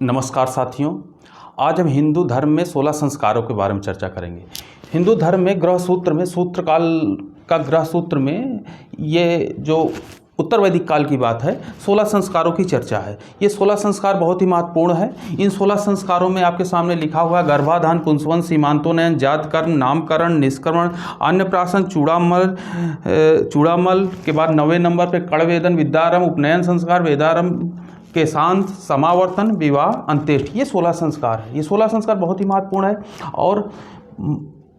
नमस्कार साथियों। आज हम हिंदू धर्म में 16 संस्कारों के बारे में चर्चा करेंगे। हिंदू धर्म में ग्रह सूत्र में सूत्रकाल का ग्रह सूत्र में ये जो उत्तर वैदिक काल की बात है 16 संस्कारों की चर्चा है। ये 16 संस्कार बहुत ही महत्वपूर्ण है। इन 16 संस्कारों में आपके सामने लिखा हुआ है गर्भाधान, पुंसवन, सीमांतोन्नयन, जातकर्म, नामकरण, निष्क्रमण, अन्नप्राशन, चूड़ामल के बाद 9वें नंबर पर कड़वेदन, विद्यारंभ, उपनयन संस्कार, वेदारंभ के शांत, समावर्तन, विवाह, अंत्येष्टि। ये 16 संस्कार है। ये 16 संस्कार बहुत ही महत्वपूर्ण है और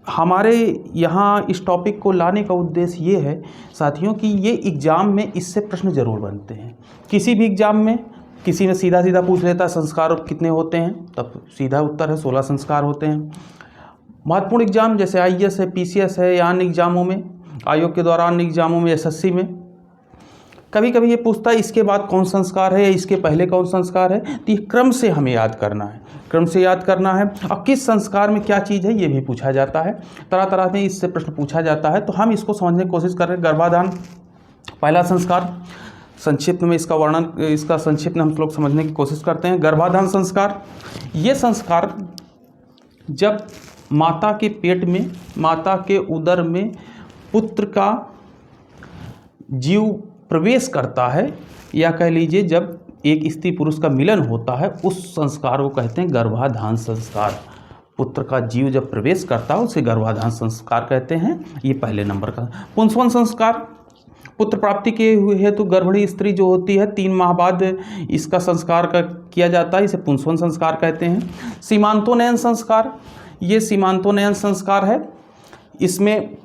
हमारे यहाँ इस टॉपिक को लाने का उद्देश्य ये है साथियों कि ये एग्ज़ाम में इससे प्रश्न जरूर बनते हैं। किसी भी एग्ज़ाम में किसी में सीधा सीधा पूछ लेता संस्कार कितने होते हैं, तब सीधा उत्तर है 16 संस्कार होते हैं। महत्वपूर्ण एग्ज़ाम जैसे IAS है, PCS है या अन्य एग्ज़ामों में, आयोग के द्वारा अन्य एग्ज़ामों में, SSC में कभी कभी ये पूछता है इसके बाद कौन संस्कार है या इसके पहले कौन संस्कार है। तो ये क्रम से हमें याद करना है, क्रम से याद करना है। और किस संस्कार में क्या चीज़ है ये भी पूछा जाता है। तरह तरह से इससे प्रश्न पूछा जाता है, तो हम इसको समझने की कोशिश कर रहे हैं। गर्भाधान पहला संस्कार, संक्षिप्त में इसका वर्णन, इसका संक्षिप्त में हम लोग समझने की कोशिश करते हैं। गर्भाधान संस्कार, ये संस्कार जब माता के पेट में, माता के उदर में पुत्र का जीव प्रवेश करता है, या कह लीजिए जब एक स्त्री पुरुष का मिलन होता है, उस संस्कार को कहते हैं गर्भाधान संस्कार। पुत्र का जीव जब प्रवेश करता है उसे गर्भाधान संस्कार कहते हैं। ये पहले नंबर का। पुंसवन संस्कार, पुत्र प्राप्ति के हेतु गर्भिणी स्त्री जो होती है 3 माह बाद इसका संस्कार किया जाता है, इसे पुंसवन संस्कार कहते हैं। सीमांतोन्नयन संस्कार, ये सीमांतोन्नयन संस्कार है। इसमें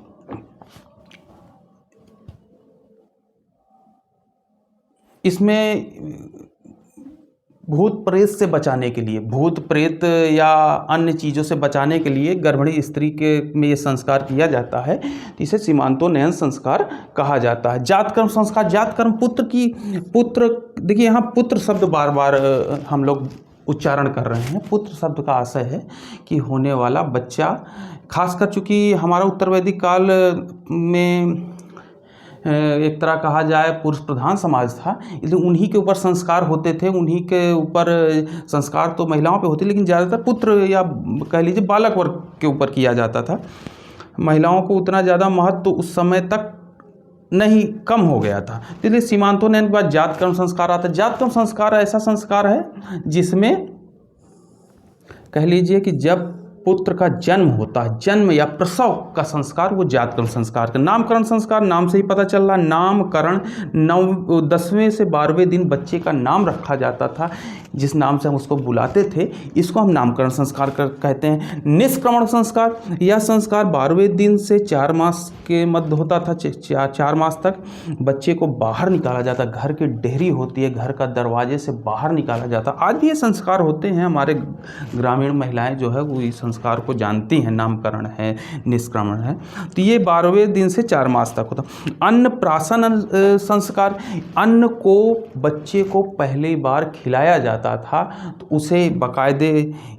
भूत प्रेत से बचाने के लिए, भूत प्रेत या अन्य चीज़ों से बचाने के लिए गर्भिणी स्त्री के में ये संस्कार किया जाता है, तो इसे सीमांतोन्नयन संस्कार कहा जाता है। जातकर्म संस्कार, जातकर्म पुत्र देखिए यहाँ पुत्र शब्द बार बार हम लोग उच्चारण कर रहे हैं। पुत्र शब्द का आशय है कि होने वाला बच्चा, खासकर चूँकि हमारा उत्तर वैदिक काल में एक तरह कहा जाए पुरुष प्रधान समाज था, इसलिए उन्हीं के ऊपर संस्कार होते थे, उन्हीं के ऊपर संस्कार तो महिलाओं पे होते, लेकिन ज़्यादातर पुत्र या कह लीजिए बालक वर्ग के ऊपर किया जाता था। महिलाओं को उतना ज़्यादा महत्व उस समय तक नहीं, कम हो गया था। इसलिए सीमांतोन्नयन के बाद जातकर्म संस्कार आता है। जातकर्म संस्कार ऐसा संस्कार है जिसमें कह लीजिए कि जब पुत्र का जन्म होता है, जन्म या प्रसव का संस्कार, वो जातकर्म संस्कार का। नामकरण संस्कार, नाम से ही पता चल रहा, नामकरण 10वें से 12वें दिन बच्चे का नाम रखा जाता था, जिस नाम से हम उसको बुलाते थे, इसको हम नामकरण संस्कार कहते हैं। निष्क्रमण संस्कार, यह संस्कार 12वें दिन से 4 मास के मध्य होता था। 4 मास तक बच्चे को बाहर निकाला जाता, घर की डेहरी होती है, घर का दरवाजे से बाहर निकाला जाता। आज भी ये संस्कार होते हैं। हमारे ग्रामीण महिलाएं जो है वो इस संस्कार को जानती हैं, नामकरण है, निष्क्रमण है। तो ये 12वें दिन से 4 मास तक होता। अन्नप्राशन संस्कार, अन्न को बच्चे को पहली बार खिलाया जाता था, तो उसे बाकायदे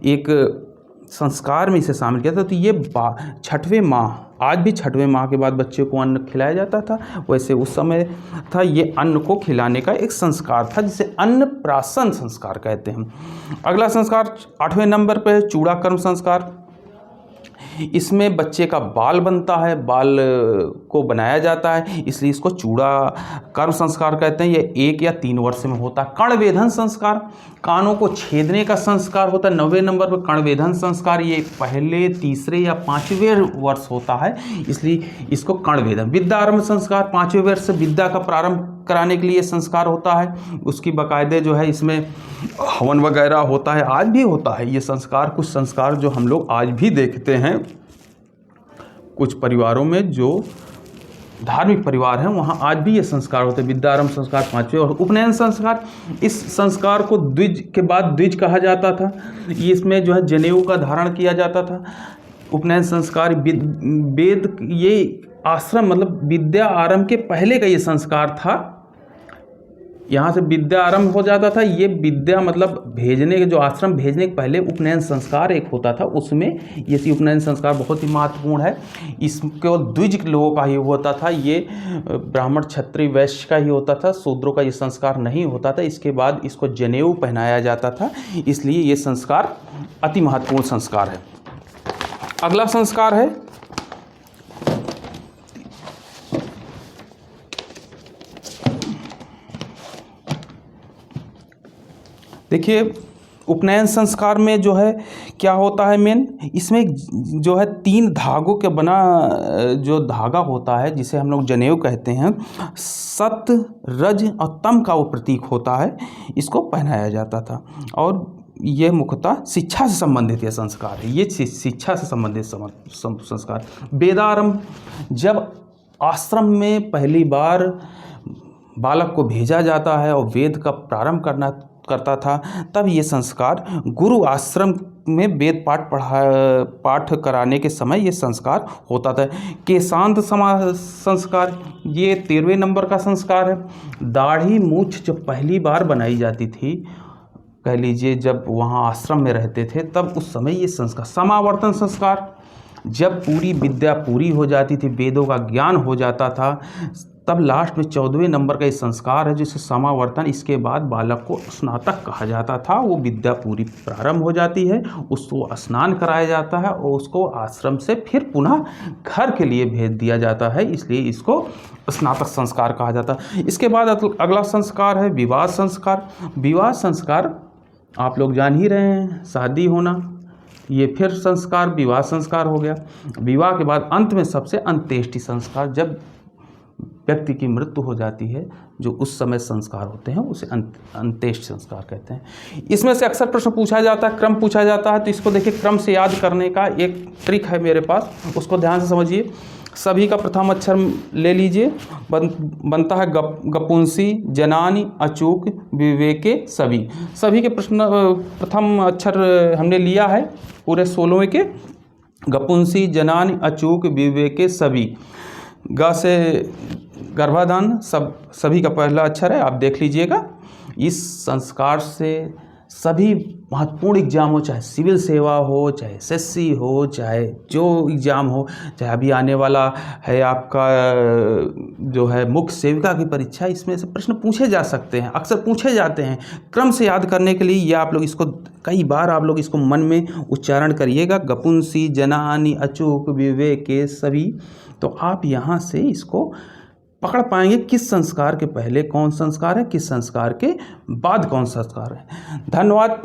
एक संस्कार में इसे शामिल किया था। तो ये 6वें माह, आज भी 6वें माह के बाद बच्चे को अन्न खिलाया जाता था, वैसे उस समय था ये अन्न को खिलाने का एक संस्कार था, जिसे अन्नप्राशन संस्कार कहते हैं। अगला संस्कार 8वें नंबर पे है चूड़ाकर्म संस्कार। इसमें बच्चे का बाल बनता है, बाल को बनाया जाता है, इसलिए इसको चूड़ा कर्म संस्कार कहते हैं। ये 1 या 3 वर्ष में होता है। कर्णवेधन संस्कार, कानों को छेदने का संस्कार होता है। 9वें नंबर पर कर्णवेधन संस्कार, ये पहले, तीसरे या 5वें वर्ष होता है, इसलिए इसको कर्णवेधन। विद्यारंभ संस्कार, 5वें वर्ष से विद्या का प्रारंभ कराने के लिए संस्कार होता है। उसकी बाकायदे जो है इसमें हवन वगैरह होता है, आज भी होता है ये संस्कार। कुछ संस्कार जो हम लोग आज भी देखते हैं कुछ परिवारों में, जो धार्मिक परिवार हैं, वहाँ आज भी ये संस्कार होते हैं। विद्यारंभ संस्कार 5वें। और उपनयन संस्कार, इस संस्कार को द्विज के बाद द्विज कहा जाता था। इसमें जो है जनेऊ का धारण किया जाता था। उपनयन संस्कार वेद, ये आश्रम मतलब विद्या आरंभ के पहले का ये संस्कार था। यहाँ से विद्या आरंभ हो जाता था। ये विद्या मतलब भेजने के, जो आश्रम भेजने के पहले उपनयन संस्कार एक होता था, उसमें ये उपनयन संस्कार बहुत ही महत्वपूर्ण है। इसमें केवल द्विज लोगों का ही होता था, ये ब्राह्मण क्षत्रिय वैश्य का ही होता था, शूद्रों का ये संस्कार नहीं होता था। इसके बाद इसको जनेऊ पहनाया जाता था, इसलिए ये संस्कार अति महत्वपूर्ण संस्कार है। अगला संस्कार है देखिए, उपनयन संस्कार में जो है क्या होता है मेन, इसमें जो है 3 धागों के बना जो धागा होता है जिसे हम लोग जनेऊ कहते हैं, सत्य, रज और तम का वो प्रतीक होता है, इसको पहनाया जाता था। और ये मुख्यतः शिक्षा से संबंधित यह संस्कार है, ये शिक्षा से संबंधित संस्कार। वेदारंभ, जब आश्रम में पहली बार बालक को भेजा जाता है और वेद का प्रारंभ करता था, तब ये संस्कार गुरु आश्रम में वेद पाठ कराने के समय ये संस्कार होता था। केशांत संस्कार, ये 13वें नंबर का संस्कार है। दाढ़ी मूछ जब पहली बार बनाई जाती थी, कह लीजिए जब वहाँ आश्रम में रहते थे, तब उस समय ये संस्कार। समावर्तन संस्कार, जब पूरी विद्या पूरी हो जाती थी, वेदों का ज्ञान हो जाता था, तब लास्ट में 14वें नंबर का ये संस्कार है जिसे समावर्तन। इसके बाद बालक को स्नातक कहा जाता था, वो विद्या पूरी प्रारंभ हो जाती है, उसको स्नान कराया जाता है और उसको आश्रम से फिर पुनः घर के लिए भेज दिया जाता है, इसलिए इसको स्नातक संस्कार कहा जाता है। इसके बाद अगला संस्कार है विवाह संस्कार। विवाह संस्कार आप लोग जान ही रहे हैं, शादी होना, ये फिर संस्कार विवाह संस्कार हो गया। विवाह के बाद अंत में सबसे अंत्येष्टि संस्कार, जब व्यक्ति की मृत्यु हो जाती है, जो उस समय संस्कार होते हैं उसे अंत्येष्टि संस्कार कहते हैं। इसमें से अक्सर प्रश्न पूछा जाता है, क्रम पूछा जाता है, तो इसको देखिए क्रम से याद करने का एक ट्रिक है मेरे पास, उसको ध्यान से समझिए। सभी का प्रथम अक्षर ले लीजिए, बनता है गपुंसी, जनानी, अचूक, विवेके, सभी। सभी के प्रश्न प्रथम अक्षर हमने लिया है पूरे 16वें के, गपुंसी, जनानी, अचूक, विवेके, सभी। ग से गर्भाधान, सभी का पहला अक्षर है, आप देख लीजिएगा। इस संस्कार से सभी महत्वपूर्ण एग्जाम हो, चाहे सिविल सेवा हो, चाहे एसएससी हो, चाहे जो एग्ज़ाम हो, चाहे अभी आने वाला है आपका जो है मुख्य सेविका की परीक्षा, इसमें से प्रश्न पूछे जा सकते हैं, अक्सर पूछे जाते हैं। क्रम से याद करने के लिए ये आप लोग इसको कई बार आप लोग इसको मन में उच्चारण करिएगा, गपुंसी, जनानी, अचूक, विवेके, सभी। तो आप यहाँ से इसको पकड़ पाएंगे किस संस्कार के पहले कौन संस्कार है, किस संस्कार के बाद कौन संस्कार है। धन्यवाद।